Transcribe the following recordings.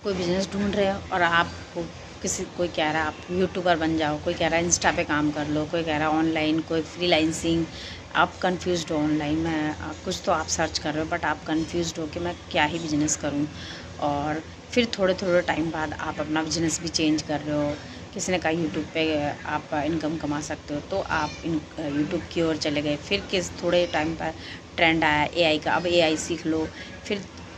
कोई बिज़नेस ढूंढ रहे हो और आपको कोई कह रहा है आप यूट्यूबर बन जाओ, कोई कह रहा है इंस्टा पे काम कर लो, कोई कह रहा है ऑनलाइन कोई फ्रीलांसिंग। आप कंफ्यूज्ड हो ऑनलाइन में, कुछ तो आप सर्च कर रहे हो बट आप कंफ्यूज्ड हो कि मैं क्या ही बिज़नेस करूं। और फिर थोड़े थोड़े टाइम बाद आप अपना बिज़नेस भी चेंज कर रहे हो। किसी ने कहा यूट्यूब पे आप इनकम कमा सकते हो, तो आप यूट्यूब की ओर चले गए। फिर थोड़े टाइम पर ट्रेंड आया एआई का, अब एआई सीख लो।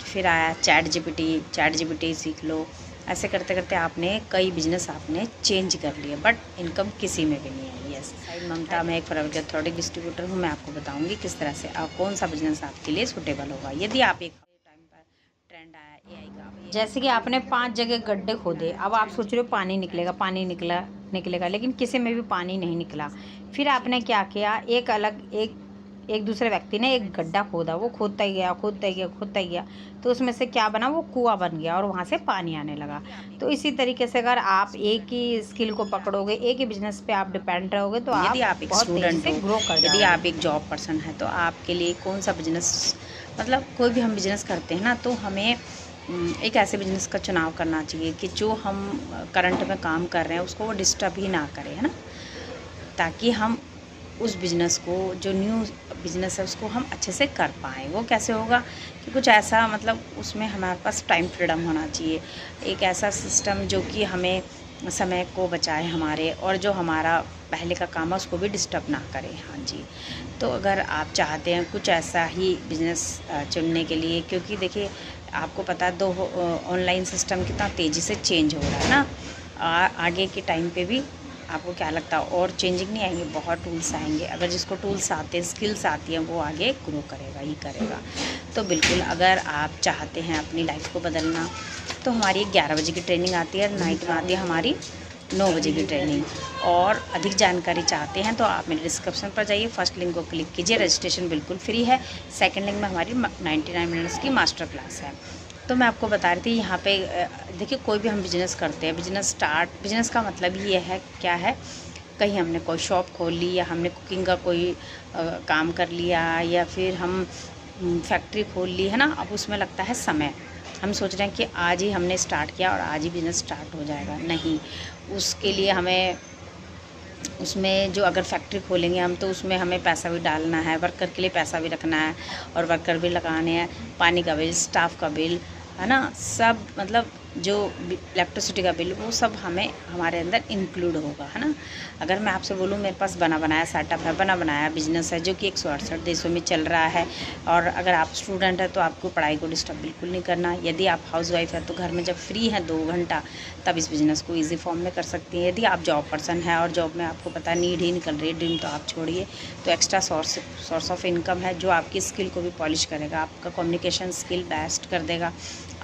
फिर आया चैट जीपीटी सीख लो। ऐसे करते करते आपने कई बिजनेस आपने चेंज कर लिए, बट इनकम किसी में भी नहीं आई। यस, साइड ममता, मैं एक प्राइवेट अथॉरिटी डिस्ट्रीब्यूटर हूँ। मैं आपको बताऊँगी किस तरह से कौन सा बिजनेस आपके लिए सूटेबल होगा। यदि आप एक टाइम पर ट्रेंड आया एआई का, जैसे कि आपने 5 जगह गड्ढे खोदे, अब आप सोच रहे हो पानी निकलेगा, पानी निकलेगा, लेकिन किसी में भी पानी नहीं निकला। फिर आपने क्या किया, एक दूसरे व्यक्ति ने एक गड्ढा खोदा, वो खोदता ही गया, तो उसमें से क्या बना, वो कुआं बन गया और वहाँ से पानी आने लगा। तो इसी तरीके से अगर आप एक ही स्किल को पकड़ोगे, एक ही बिजनेस पे आप डिपेंड रहोगे, तो यदि आप आप एक बहुत तेज़ी स्टूडेंट से हो, ग्रो कर यदि जाओगे। आप एक जॉब पर्सन है, तो आपके लिए कौन सा बिजनेस, मतलब कोई भी हम बिजनेस करते हैं ना, तो हमें एक ऐसे बिजनेस का चुनाव करना चाहिए कि जो हम करंट में काम कर रहे हैं उसको वो डिस्टर्ब ही ना करे, है ना, ताकि हम उस बिज़नेस को, जो न्यू बिज़नेस है उसको हम अच्छे से कर पाएँ। वो कैसे होगा कि कुछ ऐसा, मतलब उसमें हमारे पास टाइम फ्रीडम होना चाहिए, एक ऐसा सिस्टम जो कि हमें समय को बचाए हमारे, और जो हमारा पहले का काम है उसको भी डिस्टर्ब ना करे। हाँ जी, तो अगर आप चाहते हैं कुछ ऐसा ही बिज़नेस चुनने के लिए, क्योंकि देखिए आपको पता है ऑनलाइन सिस्टम कितना तेज़ी से चेंज हो रहा है ना, आगे के टाइम पे भी आपको क्या लगता है और चेंजिंग नहीं आएंगे, बहुत टूल्स आएंगे। अगर जिसको टूल्स आते हैं, स्किल्स आती हैं, वो आगे ग्रो करेगा ही करेगा। तो बिल्कुल अगर आप चाहते हैं अपनी लाइफ को बदलना, तो हमारी 11 बजे की ट्रेनिंग आती है, नाइट में आती है हमारी 9 बजे की ट्रेनिंग। और अधिक जानकारी चाहते हैं तो आप मेरे डिस्क्रिप्शन पर जाइए, फर्स्ट लिंक को क्लिक कीजिए, रजिस्ट्रेशन बिल्कुल फ्री है। सेकंड लिंक में हमारी 99 मिनट्स की मास्टर क्लास है। तो मैं आपको बता रही थी यहाँ पे, देखिए कोई भी हम बिज़नेस करते हैं, बिज़नेस का मतलब ये है, क्या है, कहीं हमने कोई शॉप खोल ली, या हमने कुकिंग का कोई काम कर लिया, या फिर हम फैक्ट्री खोल ली, है ना। अब उसमें लगता है समय, हम सोच रहे हैं कि आज ही हमने स्टार्ट किया और आज ही बिज़नेस स्टार्ट हो जाएगा, नहीं। उसके लिए हमें, उसमें जो अगर फैक्ट्री खोलेंगे हम, तो उसमें हमें पैसा भी डालना है, वर्कर के लिए पैसा भी रखना है, और वर्कर भी लगाने हैं, पानी का बिल, स्टाफ का बिल, है ना, सब, मतलब जो इलेक्ट्रिसिटी का बिल, वो सब हमें हमारे अंदर इंक्लूड होगा, है ना। अगर मैं आपसे बोलूँ मेरे पास बना बनाया सेटअप है, बना बनाया बिजनेस है, जो कि 168 देशों में चल रहा है, और अगर आप स्टूडेंट है तो आपको पढ़ाई को डिस्टर्ब बिल्कुल नहीं करना। यदि आप हाउसवाइफ है तो घर में जब फ्री है 2 घंटा, तब इस बिज़नेस को ईजी फॉर्म में कर सकती हैं। यदि आप जॉब पर्सन है और जॉब में आपको पता है नीड ही निकल रही है, ड्रीम तो आप छोड़िए, तो एक्स्ट्रा सोर्स ऑफ इनकम है जो आपकी स्किल को भी पॉलिश करेगा, आपका कम्युनिकेशन स्किल बेस्ट कर देगा,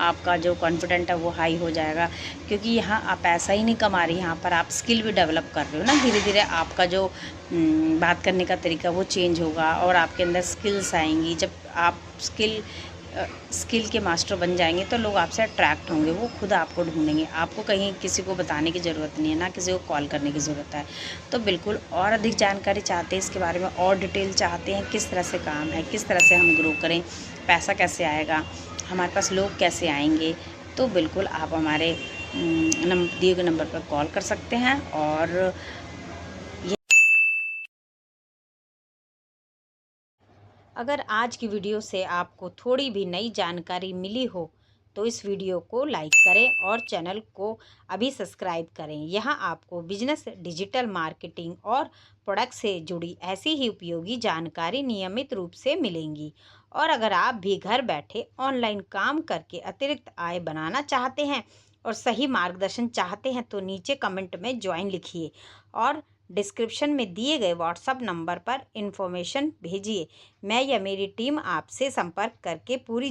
आपका जो कॉन्फिडेंट है वो हाई हो जाएगा। क्योंकि यहाँ आप पैसा ही नहीं कमा रही, यहाँ पर आप स्किल भी डेवलप कर रहे हो ना। धीरे धीरे आपका जो बात करने का तरीका वो चेंज होगा, और आपके अंदर स्किल्स आएंगी। जब आप स्किल के मास्टर बन जाएंगे तो लोग आपसे अट्रैक्ट होंगे, वो खुद आपको ढूंढेंगे, आपको कहीं किसी को बताने की ज़रूरत नहीं है, ना किसी को कॉल करने की ज़रूरत है। तो बिल्कुल, और अधिक जानकारी चाहते हैं इसके बारे में, और डिटेल चाहते हैं, किस तरह से काम है, किस तरह से हम ग्रो करें, पैसा कैसे आएगा, हमारे पास लोग कैसे आएंगे, तो बिल्कुल आप हमारे दिए गए नंबर पर कॉल कर सकते हैं। और अगर आज की वीडियो से आपको थोड़ी भी नई जानकारी मिली हो, तो इस वीडियो को लाइक करें और चैनल को अभी सब्सक्राइब करें। यहाँ आपको बिजनेस, डिजिटल मार्केटिंग और प्रोडक्ट से जुड़ी ऐसी ही उपयोगी जानकारी नियमित रूप से मिलेंगी। और अगर आप भी घर बैठे ऑनलाइन काम करके अतिरिक्त आय बनाना चाहते हैं और सही मार्गदर्शन चाहते हैं, तो नीचे कमेंट में ज्वाइन लिखिए और डिस्क्रिप्शन में दिए गए व्हाट्सएप नंबर पर इन्फॉर्मेशन भेजिए। मैं या मेरी टीम आपसे संपर्क करके पूरी